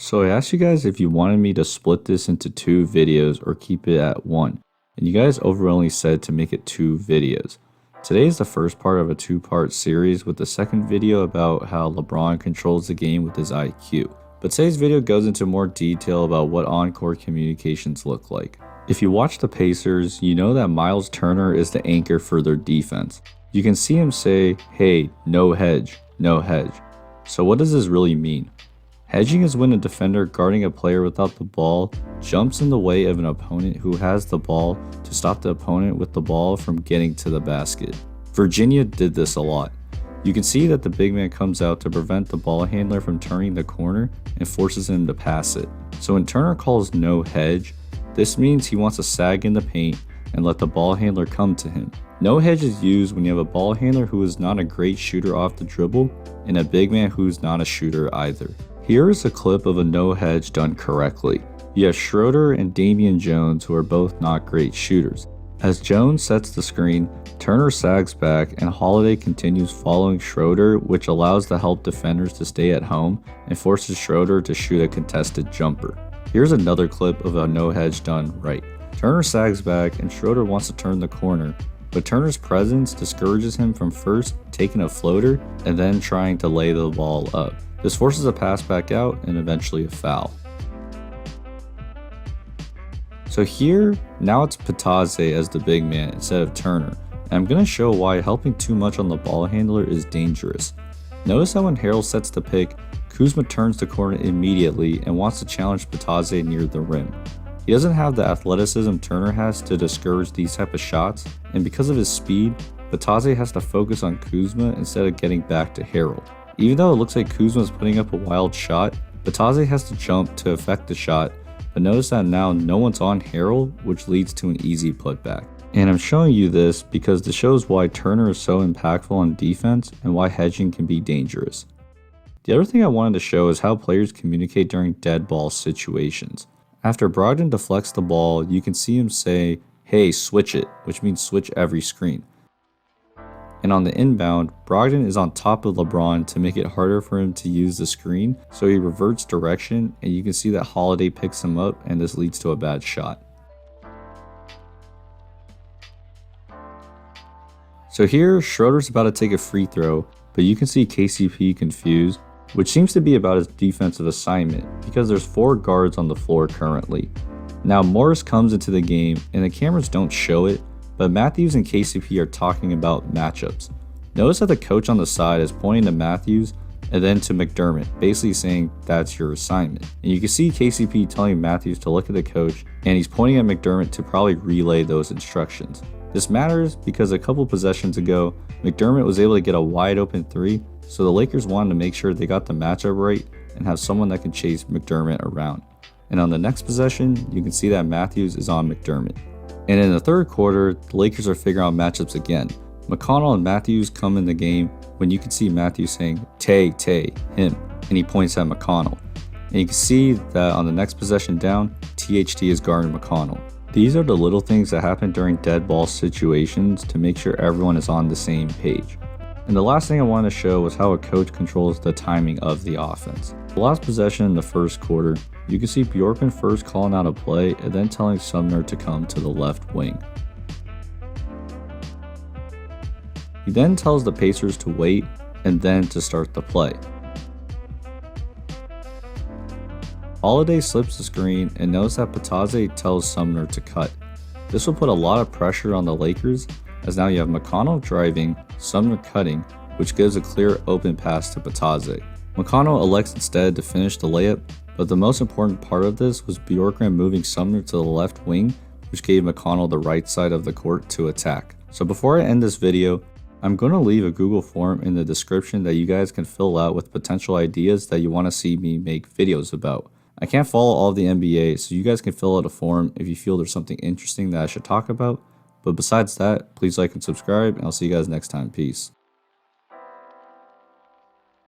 So I asked you guys if you wanted me to split this into two videos or keep it at one, and you guys overwhelmingly said to make it two videos. Today is the first part of a two-part series with the second video about how LeBron controls the game with his IQ. But today's video goes into more detail about what on-court communications look like. If you watch the Pacers, you know that Miles Turner is the anchor for their defense. You can see him say, "Hey, no hedge, no hedge." So what does this really mean? Hedging is when a defender guarding a player without the ball jumps in the way of an opponent who has the ball to stop the opponent with the ball from getting to the basket. Virginia did this a lot. You can see that the big man comes out to prevent the ball handler from turning the corner and forces him to pass it. So when Turner calls no hedge, this means he wants to sag in the paint and let the ball handler come to him. No hedge is used when you have a ball handler who is not a great shooter off the dribble and a big man who's not a shooter either. Here is a clip of a no hedge done correctly. You have Schroeder and Damian Jones, who are both not great shooters. As Jones sets the screen, Turner sags back and Holiday continues following Schroeder, which allows the help defenders to stay at home and forces Schroeder to shoot a contested jumper. Here's another clip of a no hedge done right. Turner sags back and Schroeder wants to turn the corner, but Turner's presence discourages him from first taking a floater and then trying to lay the ball up. This forces a pass back out and eventually a foul. So here, now it's Pataze as the big man instead of Turner, and I'm going to show why helping too much on the ball handler is dangerous. Notice how when Harrell sets the pick, Kuzma turns the corner immediately and wants to challenge Pataze near the rim. He doesn't have the athleticism Turner has to discourage these type of shots, and because of his speed, Pataze has to focus on Kuzma instead of getting back to Harrell. Even though it looks like Kuzma is putting up a wild shot, Pataze has to jump to affect the shot, but notice that now no one's on Harrell, which leads to an easy putback. And I'm showing you this because this shows why Turner is so impactful on defense and why hedging can be dangerous. The other thing I wanted to show is how players communicate during dead ball situations. After Brogdon deflects the ball, you can see him say, "Hey, switch it," which means switch every screen. And on the inbound, Brogdon is on top of LeBron to make it harder for him to use the screen, so he reverts direction and you can see that Holiday picks him up and this leads to a bad shot. So here, Schroeder's about to take a free throw, but you can see KCP confused, which seems to be about his defensive assignment because there's 4 guards on the floor currently. Now Morris comes into the game and the cameras don't show it, but Matthews and KCP are talking about matchups. Notice that the coach on the side is pointing to Matthews and then to McDermott, basically saying that's your assignment. And you can see KCP telling Matthews to look at the coach, and he's pointing at McDermott to probably relay those instructions. This matters because a couple possessions ago, McDermott was able to get a wide open 3, so the Lakers wanted to make sure they got the matchup right and have someone that can chase McDermott around. And on the next possession, you can see that Matthews is on McDermott. And in the third quarter, the Lakers are figuring out matchups again. McConnell and Matthews come in the game when you can see Matthews saying, "Tay, him," and he points at McConnell. And you can see that on the next possession down, THT is guarding McConnell. These are the little things that happen during dead ball situations to make sure everyone is on the same page. And the last thing I wanted to show was how a coach controls the timing of the offense. The last possession in the first quarter, you can see Bjorkman first calling out a play and then telling Sumner to come to the left wing. He then tells the Pacers to wait and then to start the play. Holiday slips the screen and notice that Pataze tells Sumner to cut. This will put a lot of pressure on the Lakers as now you have McConnell driving, Sumner cutting, which gives a clear open pass to Pataze. McConnell elects instead to finish the layup, but the most important part of this was Bjorkman moving Sumner to the left wing, which gave McConnell the right side of the court to attack. So before I end this video, I'm going to leave a Google form in the description that you guys can fill out with potential ideas that you want to see me make videos about. I can't follow all of the NBA, so you guys can fill out a form if you feel there's something interesting that I should talk about. But besides that, please like and subscribe, and I'll see you guys next time. Peace.